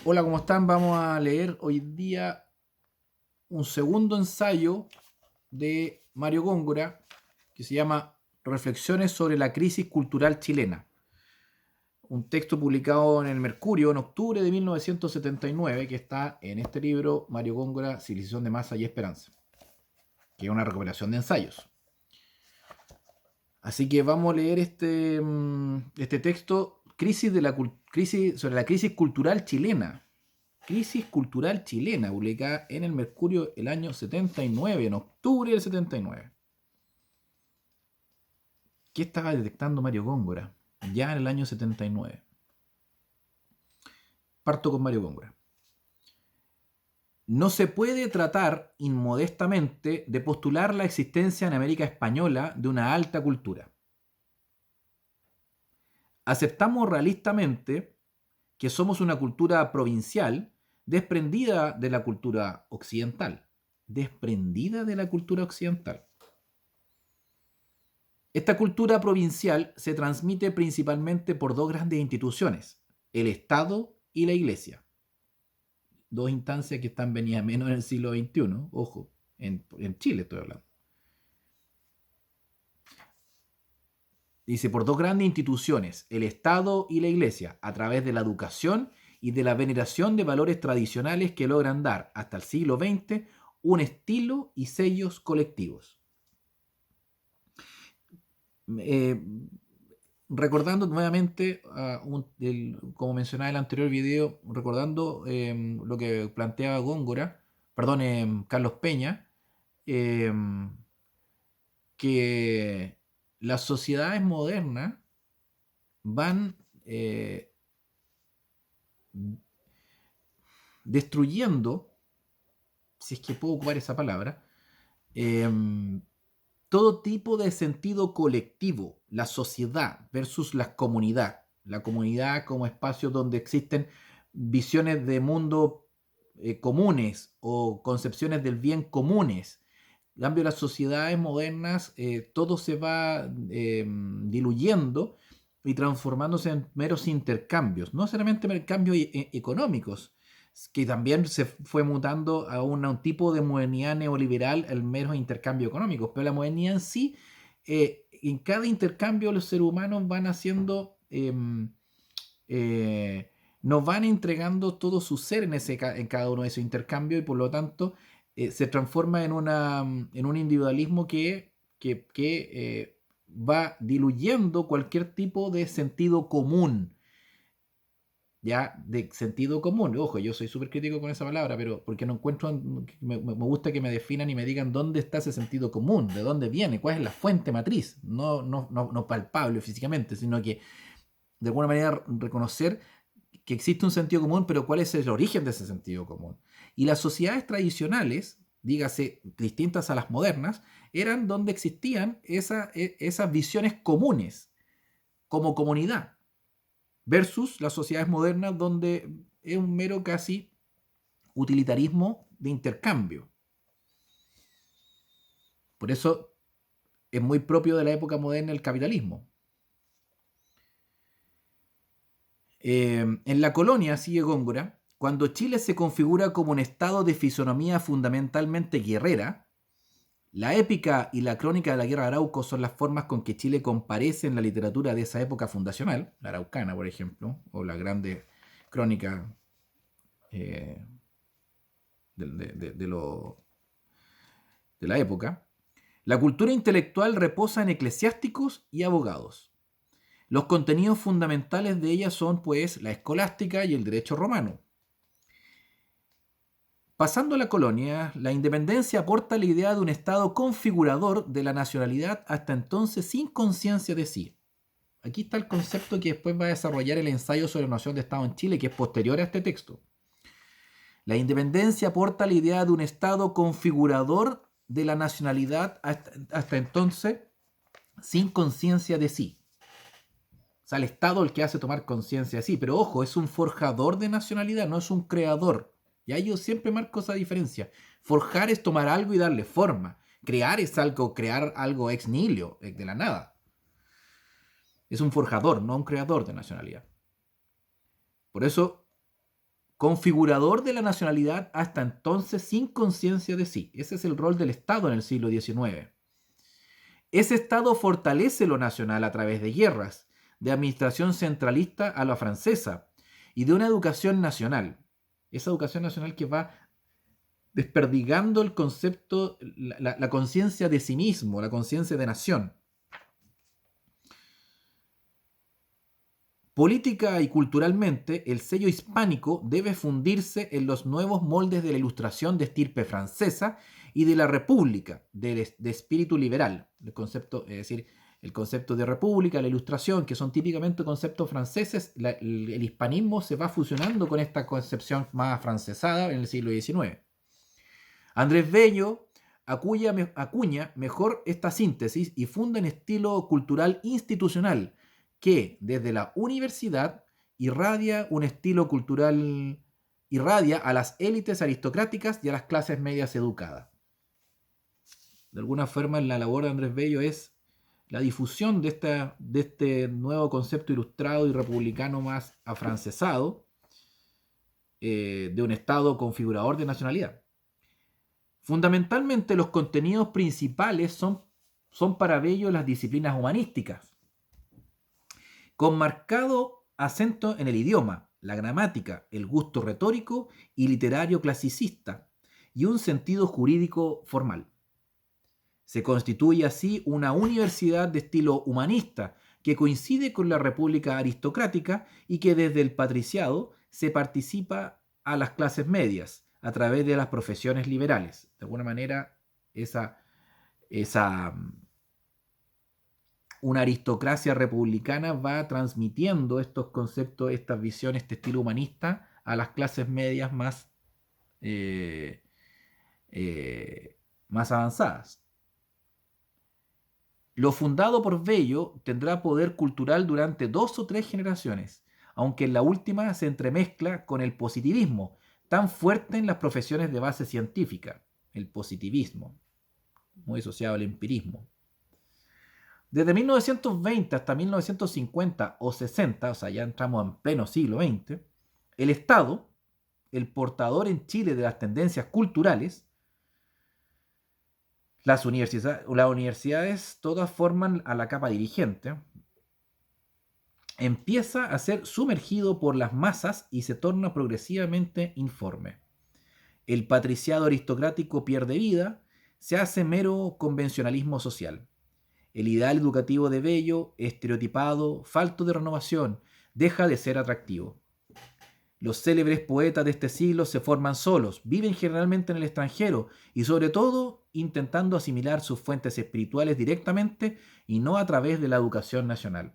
Hola, ¿cómo están? Vamos a leer hoy día un segundo ensayo de Mario Góngora que se llama Reflexiones sobre la crisis cultural chilena. Un texto publicado en el Mercurio en octubre de 1979 que está en este libro Mario Góngora, Civilización de Masa y Esperanza, que es una recopilación de ensayos. Así que vamos a leer este texto, crisis sobre la crisis cultural chilena. Crisis cultural chilena, publicada en el Mercurio el año 79, en octubre del 79. ¿Qué estaba detectando Mario Góngora ya en el año 79? Parto con Mario Góngora. No se puede tratar inmodestamente de postular la existencia en América Española de una alta cultura. Aceptamos realistamente que somos una cultura provincial desprendida de la cultura occidental. Desprendida de la cultura occidental. Esta cultura provincial se transmite principalmente por dos grandes instituciones, el Estado y la Iglesia. Dos instancias que están venidas menos en el siglo XXI, ojo, en Chile estoy hablando. Dice, por dos grandes instituciones, el Estado y la Iglesia, a través de la educación y de la veneración de valores tradicionales que logran dar, hasta el siglo XX, un estilo y sellos colectivos. Eh, Recordando nuevamente, como mencionaba en el anterior video, recordando lo que planteaba Góngora, perdón, Carlos Peña, eh, que las sociedades modernas van destruyendo, si es que puedo ocupar esa palabra, eh, todo tipo de sentido colectivo, la sociedad versus la comunidad como espacio donde existen visiones de mundo comunes o concepciones del bien comunes. En cambio, las sociedades modernas, todo se va diluyendo y transformándose en meros intercambios, no solamente intercambios económicos, que también se fue mutando a un tipo de modernidad neoliberal, el mero intercambio económico, pero la modernidad en sí, en cada intercambio los seres humanos van haciendo, nos van entregando todo su ser en cada uno de esos intercambios y por lo tanto se transforma en un individualismo que va diluyendo cualquier tipo de sentido común, ya de sentido común. Ojo, yo soy súper crítico con esa palabra, pero porque no encuentro, me gusta que me definan y me digan dónde está ese sentido común, de dónde viene, cuál es la fuente matriz, no palpable físicamente, sino que de alguna manera reconocer que existe un sentido común, pero cuál es el origen de ese sentido común. Y las sociedades tradicionales, dígase distintas a las modernas, eran donde existían esas visiones comunes como comunidad versus las sociedades modernas donde es un mero casi utilitarismo de intercambio. Por eso es muy propio de la época moderna el capitalismo. En la colonia, sigue Góngora, cuando Chile se configura como un estado de fisonomía fundamentalmente guerrera, la épica y la crónica de la guerra de Arauco son las formas con que Chile comparece en la literatura de esa época fundacional, la araucana, por ejemplo, o la grande crónica eh, de lo, de la época. La cultura intelectual reposa en eclesiásticos y abogados. Los contenidos fundamentales de ella son, pues, la escolástica y el derecho romano. Pasando a la colonia, la independencia aporta la idea de un Estado configurador de la nacionalidad hasta entonces sin conciencia de sí. Aquí está el concepto que después va a desarrollar el ensayo sobre la noción de Estado en Chile, que es posterior a este texto. La independencia aporta la idea de un Estado configurador de la nacionalidad hasta entonces sin conciencia de sí. O sea, el Estado el que hace tomar conciencia de sí. Pero ojo, es un forjador de nacionalidad, no es un creador. Y ahí yo siempre marco esa diferencia. Forjar es tomar algo y darle forma. Crear es algo, crear algo ex nihilo, de la nada. Es un forjador, no un creador de nacionalidad. Por eso configurador de la nacionalidad hasta entonces sin conciencia de sí. Ese es el rol del Estado en el siglo XIX. Ese Estado fortalece lo nacional a través de guerras, de administración centralista a la francesa y de una educación nacional. Esa educación nacional que va desperdigando el concepto, la conciencia de sí mismo, la conciencia de nación. Política y culturalmente, el sello hispánico debe fundirse en los nuevos moldes de la Ilustración de estirpe francesa y de la República, de espíritu liberal. El concepto, es decir, el concepto de república, la Ilustración, que son típicamente conceptos franceses, el hispanismo se va fusionando con esta concepción más afrancesada en el siglo XIX. Andrés Bello acuña mejor esta síntesis y funda un estilo cultural institucional que desde la universidad irradia un estilo cultural, irradia a las élites aristocráticas y a las clases medias educadas. De alguna forma, la labor de Andrés Bello es la difusión de este nuevo concepto ilustrado y republicano más afrancesado de un Estado configurador de nacionalidad. Fundamentalmente, los contenidos principales son para Bello las disciplinas humanísticas, con marcado acento en el idioma, la gramática, el gusto retórico y literario clasicista, y un sentido jurídico formal. Se constituye así una universidad de estilo humanista que coincide con la república aristocrática y que desde el patriciado se participa a las clases medias a través de las profesiones liberales. De alguna manera, una aristocracia republicana va transmitiendo estos conceptos, estas visiones, este estilo humanista a las clases medias más avanzadas. Lo fundado por Bello tendrá poder cultural durante 2 o 3 generaciones, aunque en la última se entremezcla con el positivismo, tan fuerte en las profesiones de base científica, el positivismo, muy asociado al empirismo. Desde 1920 hasta 1950 o 60, o sea, ya entramos en pleno siglo XX, el Estado, el portador en Chile de las tendencias culturales, las universidades todas forman a la capa dirigente, empieza a ser sumergido por las masas y se torna progresivamente informe. El patriciado aristocrático pierde vida, se hace mero convencionalismo social. El ideal educativo de Bello, estereotipado, falto de renovación, deja de ser atractivo. Los célebres poetas de este siglo se forman solos, viven generalmente en el extranjero y sobre todo intentando asimilar sus fuentes espirituales directamente y no a través de la educación nacional.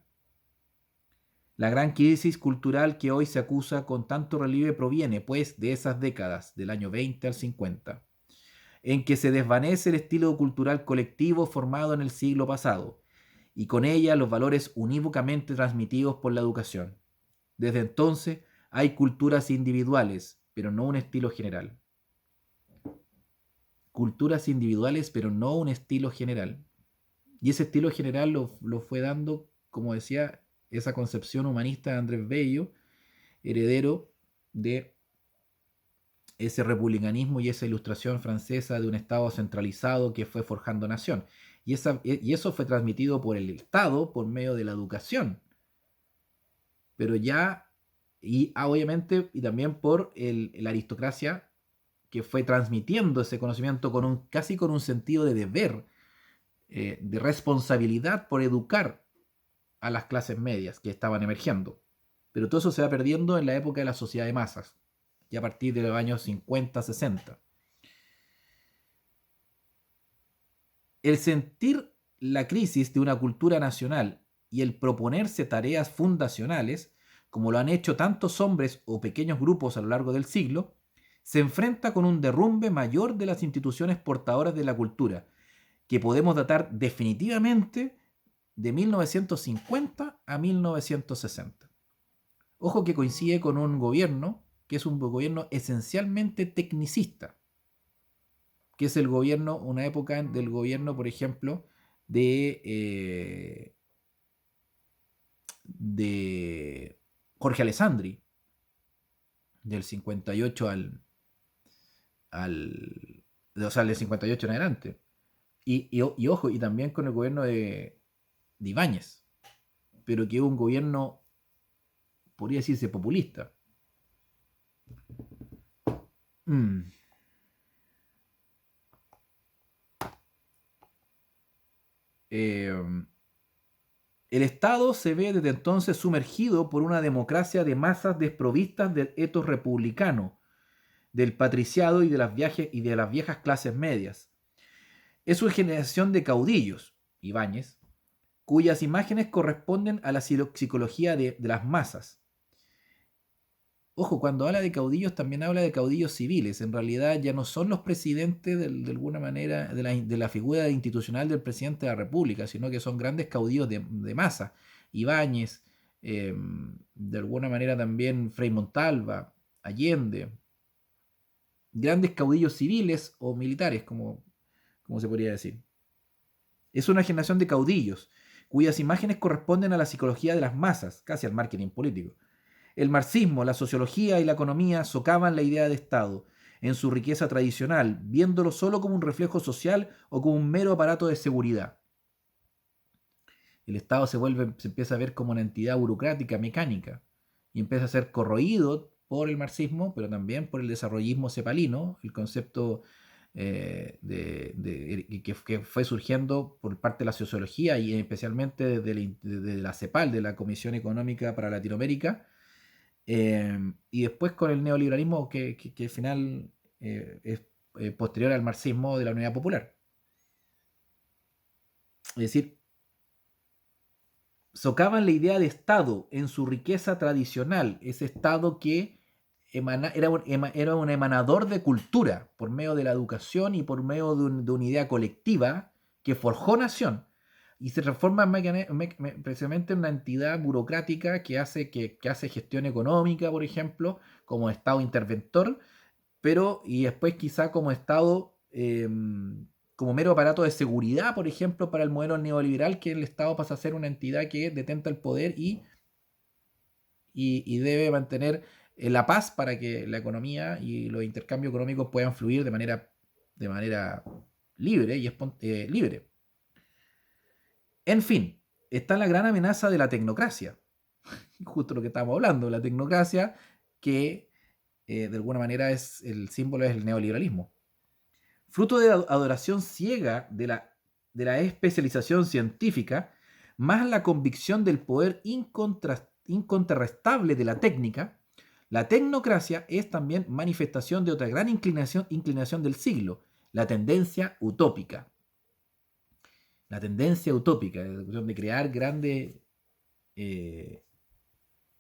La gran crisis cultural que hoy se acusa con tanto relieve proviene, pues, de esas décadas, del año 20 al 50, en que se desvanece el estilo cultural colectivo formado en el siglo pasado, y con ella los valores unívocamente transmitidos por la educación. Desde entonces hay culturas individuales, pero no un estilo general. Culturas individuales, pero no un estilo general. Y ese estilo general lo fue dando, como decía, esa concepción humanista de Andrés Bello, heredero de ese republicanismo y esa ilustración francesa de un Estado centralizado que fue forjando nación. Y eso fue transmitido por el Estado por medio de la educación. Pero ya, y obviamente, y también por la aristocracia que fue transmitiendo ese conocimiento casi con un sentido de deber, de responsabilidad por educar a las clases medias que estaban emergiendo. Pero todo eso se va perdiendo en la época de la sociedad de masas, y a partir de los años 50, 60. El sentir la crisis de una cultura nacional y el proponerse tareas fundacionales, como lo han hecho tantos hombres o pequeños grupos a lo largo del siglo, se enfrenta con un derrumbe mayor de las instituciones portadoras de la cultura, que podemos datar definitivamente de 1950 a 1960. Ojo que coincide con un gobierno que es un gobierno esencialmente tecnicista, que es el gobierno, una época del gobierno, por ejemplo, de Jorge Alessandri, del 58 al o sea, del 58 en adelante. Y ojo, y también con el gobierno de Ibáñez, pero que es un gobierno, podría decirse, populista. Mm. Eh, el Estado se ve desde entonces sumergido por una democracia de masas desprovistas del etos republicano, del patriciado y de las viejas clases medias. Es una generación de caudillos, Ibáñez, cuyas imágenes corresponden a la psicología de las masas. Ojo, cuando habla de caudillos también habla de caudillos civiles. En realidad ya no son los presidentes de alguna manera de la figura institucional del presidente de la República, sino que son grandes caudillos de masa. Ibáñez, de alguna manera también Frei Montalva, Allende, grandes caudillos civiles o militares, como se podría decir. Es una generación de caudillos, cuyas imágenes corresponden a la psicología de las masas, casi al marketing político. El marxismo, la sociología y la economía socavan la idea de Estado en su riqueza tradicional, viéndolo solo como un reflejo social o como un mero aparato de seguridad. El Estado se empieza a ver como una entidad burocrática, mecánica, y empieza a ser corroído por el marxismo, pero también por el desarrollismo cepalino, el concepto que fue surgiendo por parte de la sociología y especialmente de la CEPAL, de la Comisión Económica para Latinoamérica, y después con el neoliberalismo que al final es posterior al marxismo de la Unidad Popular. Es decir, socavan la idea de Estado en su riqueza tradicional, ese Estado que era un emanador de cultura por medio de la educación y por medio de una idea colectiva que forjó nación y se transforma precisamente en una entidad burocrática que hace gestión económica, por ejemplo, como Estado interventor, pero y después quizá como Estado, como mero aparato de seguridad, por ejemplo, para el modelo neoliberal, que el Estado pasa a ser una entidad que detenta el poder y debe mantener la paz para que la economía y los intercambios económicos puedan fluir de manera libre y libre. En fin, está la gran amenaza de la tecnocracia, justo lo que estábamos hablando, la tecnocracia que de alguna manera el símbolo es el neoliberalismo. Fruto de la adoración ciega de la especialización científica, más la convicción del poder incontrastable de la técnica, la tecnocracia es también manifestación de otra gran inclinación del siglo, la tendencia utópica. La tendencia utópica, de crear grandes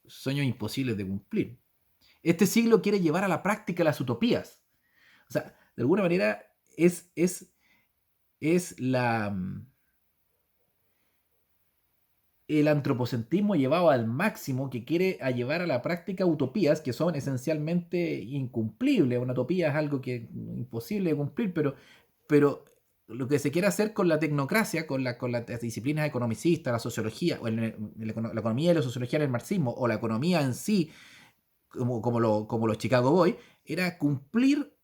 sueños imposibles de cumplir. Este siglo quiere llevar a la práctica las utopías. O sea, de alguna manera es el antropocentrismo llevado al máximo que quiere llevar a la práctica utopías que son esencialmente incumplibles. Una utopía es algo que es imposible de cumplir, pero lo que se quiere hacer con la tecnocracia, con las disciplinas economicistas, la sociología, o la economía y la sociología en el marxismo, o la economía en sí, como los Chicago Boys, era cumplir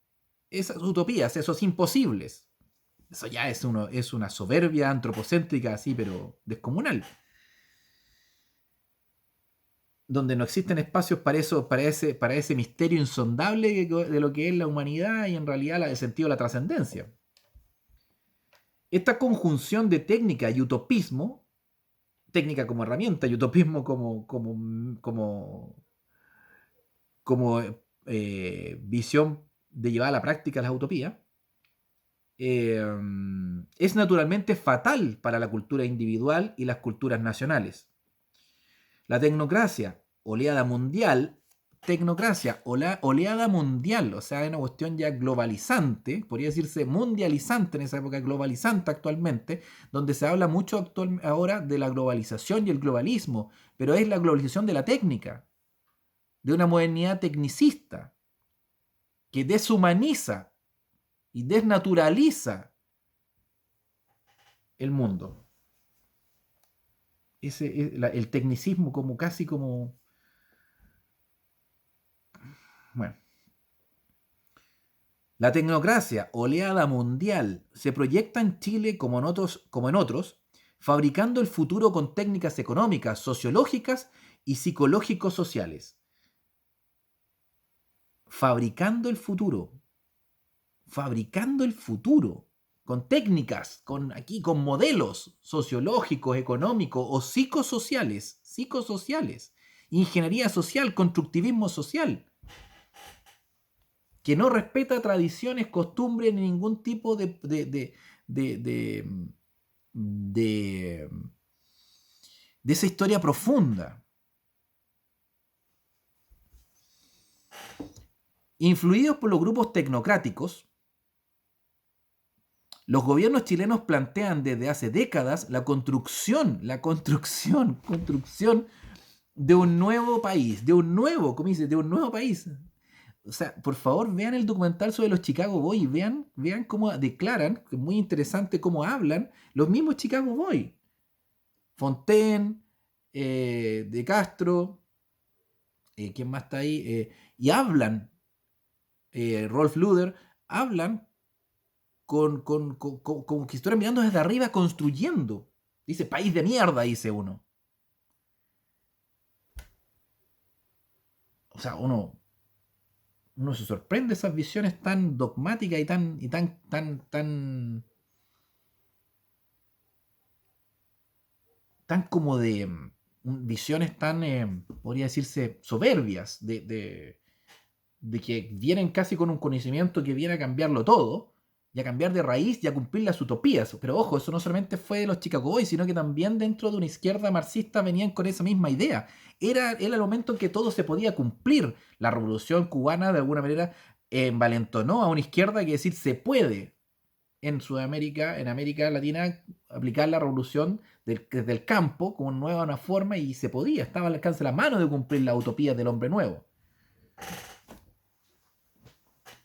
esas utopías, esos imposibles. Eso ya es una soberbia antropocéntrica así, pero descomunal. Donde no existen espacios para eso, para ese misterio insondable de lo que es la humanidad y en realidad el sentido de la trascendencia. Esta conjunción de técnica y utopismo, técnica como herramienta y utopismo como visión de llevar a la práctica las utopías, es naturalmente fatal para la cultura individual y las culturas nacionales. La oleada mundial, o sea, es una cuestión ya globalizante, podría decirse mundializante en esa época, globalizante actualmente, donde se habla mucho ahora de la globalización y el globalismo, pero es la globalización de la técnica, de una modernidad tecnicista, que deshumaniza y desnaturaliza el mundo. El tecnicismo como casi como Bueno. La tecnocracia, oleada mundial, se proyecta en Chile como en otros, fabricando el futuro con técnicas económicas, sociológicas y psicológico-sociales. Fabricando el futuro. Fabricando el futuro. Con técnicas, con modelos sociológicos, económicos o psicosociales. Ingeniería social, constructivismo social, que no respeta tradiciones, costumbres ni ningún tipo de esa historia profunda. Influidos por los grupos tecnocráticos, los gobiernos chilenos plantean desde hace décadas la construcción de un nuevo país, de un nuevo país. O sea, por favor, vean el documental sobre los Chicago Boys, vean cómo declaran, que es muy interesante cómo hablan los mismos Chicago Boys. Fontaine, De Castro, ¿quién más está ahí? Y hablan, Rolf Luder, hablan como que estuvieran mirando desde arriba, construyendo. Dice, país de mierda, dice uno. O sea, uno se sorprende de esas visiones tan dogmáticas y tan como de visiones tan, podría decirse, soberbias, de que vienen casi con un conocimiento que viene a cambiarlo todo, y a cambiar de raíz y a cumplir las utopías. Pero ojo, eso no solamente fue de los Chicago Boys, sino que también dentro de una izquierda marxista venían con esa misma idea. Era el momento en que todo se podía cumplir. La revolución cubana, de alguna manera, envalentonó a una izquierda que decir se puede en Sudamérica, en América Latina, aplicar la revolución desde el campo como una forma, y se podía, estaba al alcance de la mano de cumplir la utopía del hombre nuevo.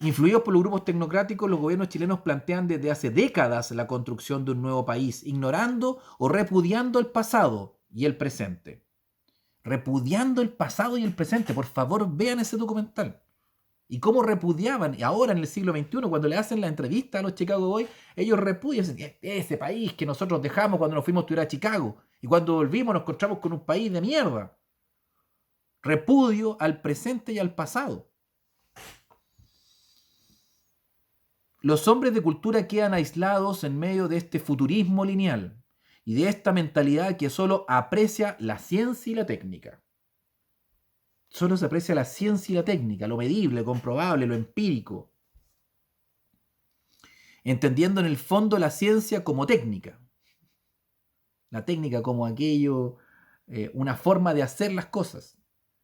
Influidos por los grupos tecnocráticos, los gobiernos chilenos plantean desde hace décadas la construcción de un nuevo país, ignorando o repudiando el pasado y el presente. Repudiando el pasado y el presente. Por favor, vean ese documental. Y cómo repudiaban, y ahora en el siglo XXI, cuando le hacen la entrevista a los Chicago Boys, ellos repudian ese país que nosotros dejamos cuando nos fuimos a estudiar a Chicago. Y cuando volvimos nos encontramos con un país de mierda. Repudio al presente y al pasado. Los hombres de cultura quedan aislados en medio de este futurismo lineal y de esta mentalidad que solo aprecia la ciencia y la técnica. Solo se aprecia la ciencia y la técnica, lo medible, comprobable, lo empírico. Entendiendo en el fondo la ciencia como técnica. La técnica como aquello, una forma de hacer las cosas.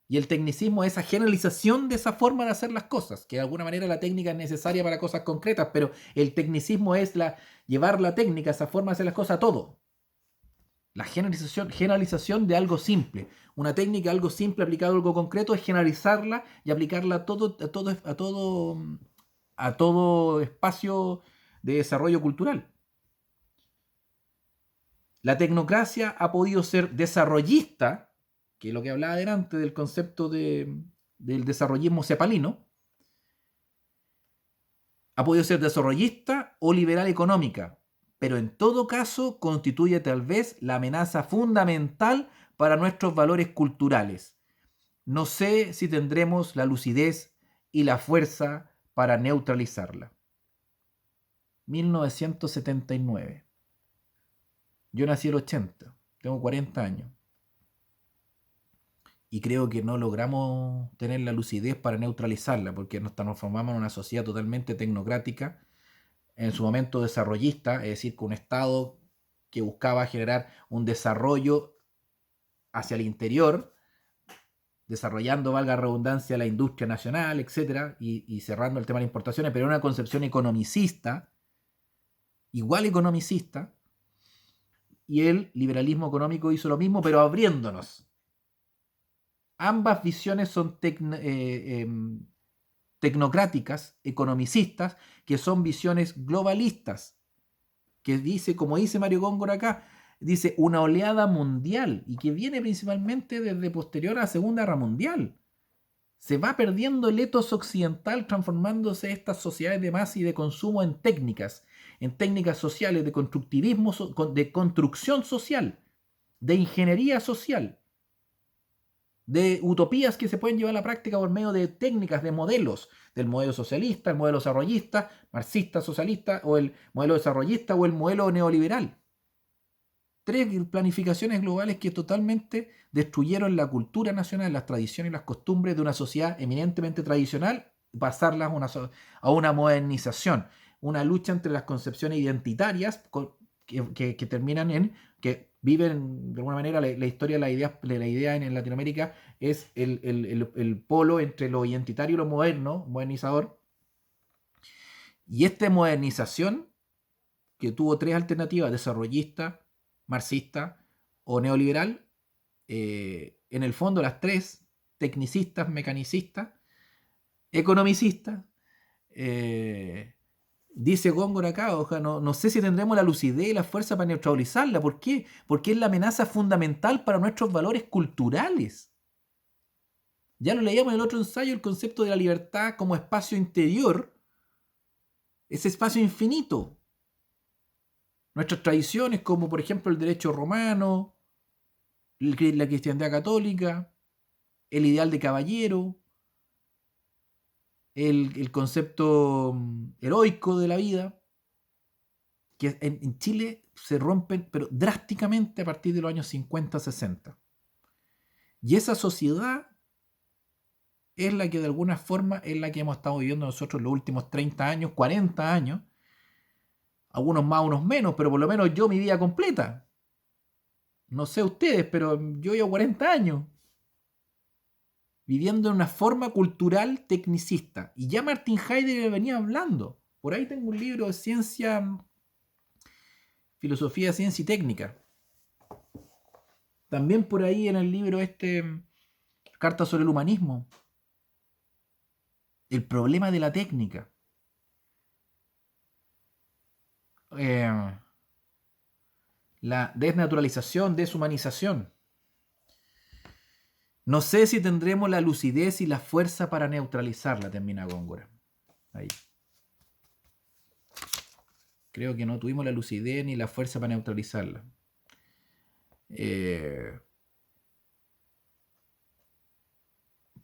Y el tecnicismo es esa generalización de esa forma de hacer las cosas, que de alguna manera la técnica es necesaria para cosas concretas, pero el tecnicismo es llevar la técnica, esa forma de hacer las cosas a todo. La generalización de algo simple. Una técnica, algo simple aplicado a algo concreto, es generalizarla y aplicarla a todo espacio de desarrollo cultural. La tecnocracia ha podido ser desarrollista, que es lo que hablaba delante del concepto del desarrollismo cepalino, ha podido ser desarrollista o liberal económica, pero en todo caso constituye tal vez la amenaza fundamental para nuestros valores culturales. No sé si tendremos la lucidez y la fuerza para neutralizarla. 1979. Yo nací el 80, tengo 40 años. Y creo que no logramos tener la lucidez para neutralizarla, porque nos transformamos en una sociedad totalmente tecnocrática, en su momento desarrollista, es decir, con un Estado que buscaba generar un desarrollo hacia el interior, desarrollando, valga la redundancia, la industria nacional, etc., y cerrando el tema de las importaciones, pero una concepción economicista, igual economicista, y el liberalismo económico hizo lo mismo, pero abriéndonos. Ambas visiones son tecnocráticas, economicistas, que son visiones globalistas, que dice, como dice Mario Góngora acá, dice una oleada mundial, y que viene principalmente desde posterior a la Segunda Guerra Mundial. Se va perdiendo el etos occidental, transformándose estas sociedades de masa y de consumo en técnicas sociales, de constructivismo, de construcción social, de ingeniería social, de utopías que se pueden llevar a la práctica por medio de técnicas, de modelos, del modelo socialista, el modelo desarrollista, marxista, socialista, o el modelo desarrollista o el modelo neoliberal. 3 planificaciones globales que totalmente destruyeron la cultura nacional, las tradiciones y las costumbres de una sociedad eminentemente tradicional, pasarlas a una modernización, una lucha entre las concepciones identitarias que terminan en, que viven de alguna manera la historia de la idea en Latinoamérica es el polo entre lo identitario y lo moderno, modernizador, y esta modernización que tuvo 3 alternativas, desarrollista, marxista o neoliberal, en el fondo las 3, tecnicistas, mecanicistas, economicistas, dice Góngora acá, no sé si tendremos la lucidez y la fuerza para neutralizarla. ¿Por qué? Porque es la amenaza fundamental para nuestros valores culturales. Ya lo leíamos en el otro ensayo, el concepto de la libertad como espacio interior, ese espacio infinito. Nuestras tradiciones, como por ejemplo el derecho romano, la cristiandad católica, el ideal de caballero, el concepto heroico de la vida, que en Chile se rompen, pero drásticamente a partir de los años 50, 60. Y esa sociedad es la que de alguna forma es la que hemos estado viviendo nosotros los últimos 30 años, 40 años, algunos más, unos menos, pero por lo menos yo mi vida completa. No sé ustedes, pero yo llevo 40 años viviendo en una forma cultural tecnicista. Y ya Martin Heidegger venía hablando. Por ahí tengo un libro de ciencia, filosofía, ciencia y técnica. También por ahí en el libro Carta sobre el humanismo. El problema de la técnica. La desnaturalización, deshumanización. No sé si tendremos la lucidez y la fuerza para neutralizarla, termina Góngora. Ahí. Creo que no tuvimos la lucidez ni la fuerza para neutralizarla.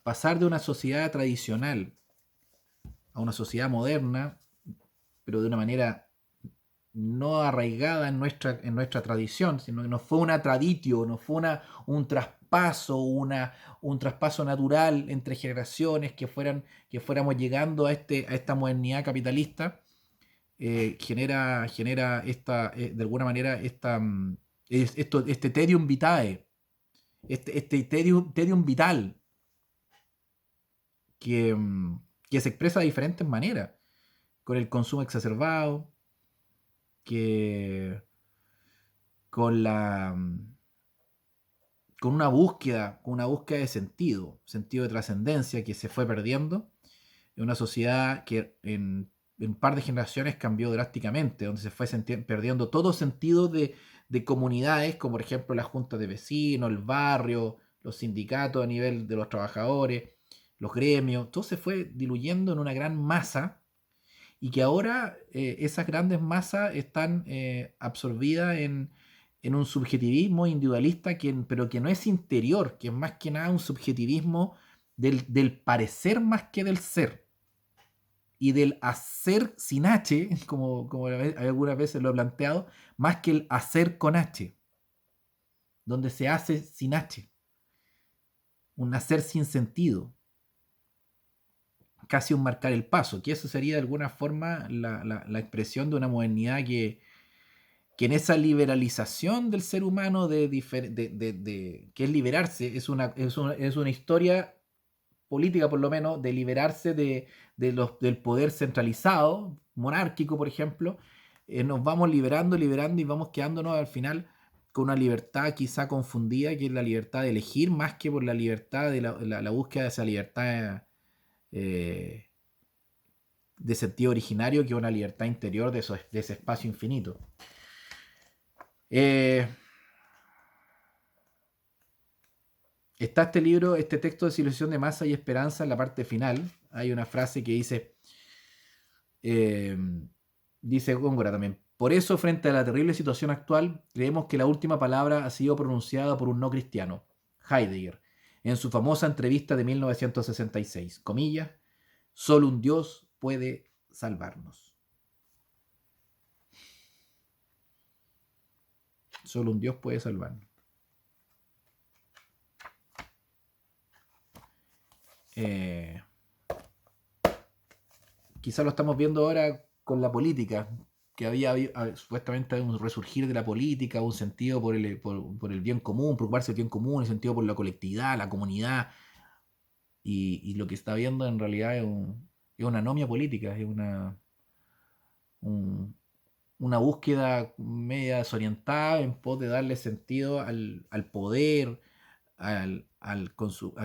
Pasar de una sociedad tradicional a una sociedad moderna, pero de una manera no arraigada en nuestra tradición, sino que no fue una traditio, no fue un traspaso, un traspaso natural entre generaciones que fuéramos llegando a esta modernidad capitalista, genera de alguna manera este tedium vitae, este tedium vital que, que se expresa de diferentes maneras, con el consumo exacerbado, que con con una búsqueda de sentido de trascendencia que se fue perdiendo en una sociedad que en un par de generaciones cambió drásticamente, donde se fue perdiendo todo sentido de comunidades, como por ejemplo las juntas de vecinos, el barrio, los sindicatos a nivel de los trabajadores, los gremios, todo se fue diluyendo en una gran masa y que ahora esas grandes masas están absorbidas en un subjetivismo individualista, pero que no es interior, que es más que nada un subjetivismo del parecer más que del ser. Y del hacer sin H, como algunas veces lo he planteado, más que el hacer con H, donde se hace sin H. Un hacer sin sentido. Casi un marcar el paso, que eso sería de alguna forma la expresión de una modernidad que en esa liberalización del ser humano que es liberarse, es una historia política por lo menos, de liberarse del poder centralizado, monárquico por ejemplo, nos vamos liberando y vamos quedándonos al final con una libertad quizá confundida, que es la libertad de elegir, más que por la libertad de la búsqueda de esa libertad de sentido originario, que es una libertad interior de ese espacio infinito. está este libro, este texto de Civilización de Masa y Esperanza, en la parte final. Hay una frase que dice, eh, dice Góngora también, por eso, frente a la terrible situación actual, creemos que la última palabra ha sido pronunciada por un no cristiano, Heidegger, en su famosa entrevista de 1966, comillas, solo un Dios puede salvarnos. Solo un Dios puede salvarnos. Eh, Quizá lo estamos viendo ahora con la política, que supuestamente un resurgir de la política, un sentido por el bien común, preocuparse del bien común, el sentido por la colectividad, la comunidad, y lo que está viendo en realidad es una anomia política, es un- una búsqueda media desorientada en pos de darle sentido al poder, al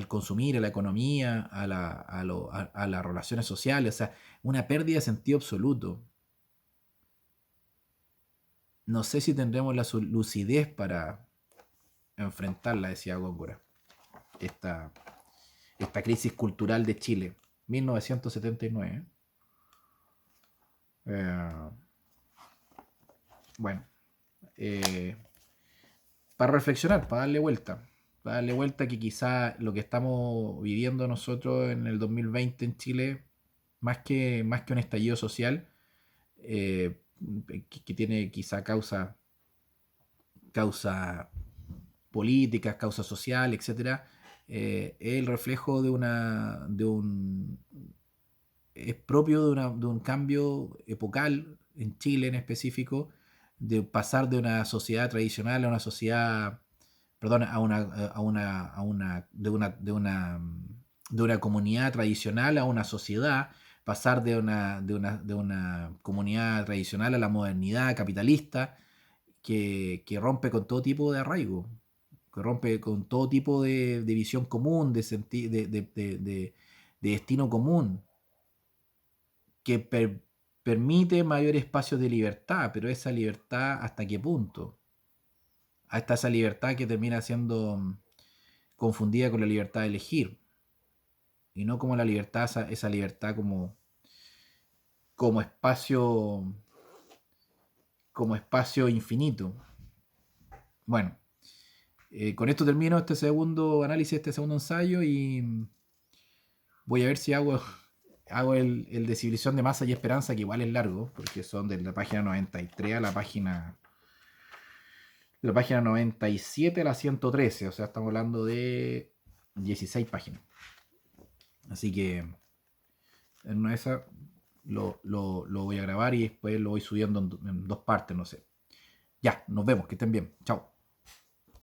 consumir, a la economía, a las relaciones sociales, o sea, una pérdida de sentido absoluto. No sé si tendremos la lucidez para enfrentarla, decía Góngora, esta, esta crisis cultural de Chile, 1979. Eh, bueno, eh, para reflexionar, para darle vuelta que quizá lo que estamos viviendo nosotros en el 2020 en Chile, más que un estallido social, eh, que tiene quizá causa políticas, causas sociales, etcétera, es el reflejo es propio de un cambio epocal en Chile en específico, de pasar de una sociedad tradicional a una sociedad, perdón, de una comunidad tradicional a una sociedad, pasar de una comunidad tradicional a la modernidad capitalista, que rompe con todo tipo de arraigo, que rompe con todo tipo de visión común, de destino común, que permite mayor espacio de libertad, pero esa libertad ¿hasta qué punto? Hasta esa libertad que termina siendo confundida con la libertad de elegir, y no como la libertad, esa libertad como espacio, como espacio infinito. Bueno, con esto termino este segundo análisis, este segundo ensayo, y voy a ver si hago el de Civilización de Masa y Esperanza, que igual es largo, porque son de la página 93 a la página 97 a la 113, o sea, estamos hablando de 16 páginas. Así que en una de esas lo voy a grabar y después lo voy subiendo en dos partes, no sé. Ya, nos vemos, que estén bien. Chao.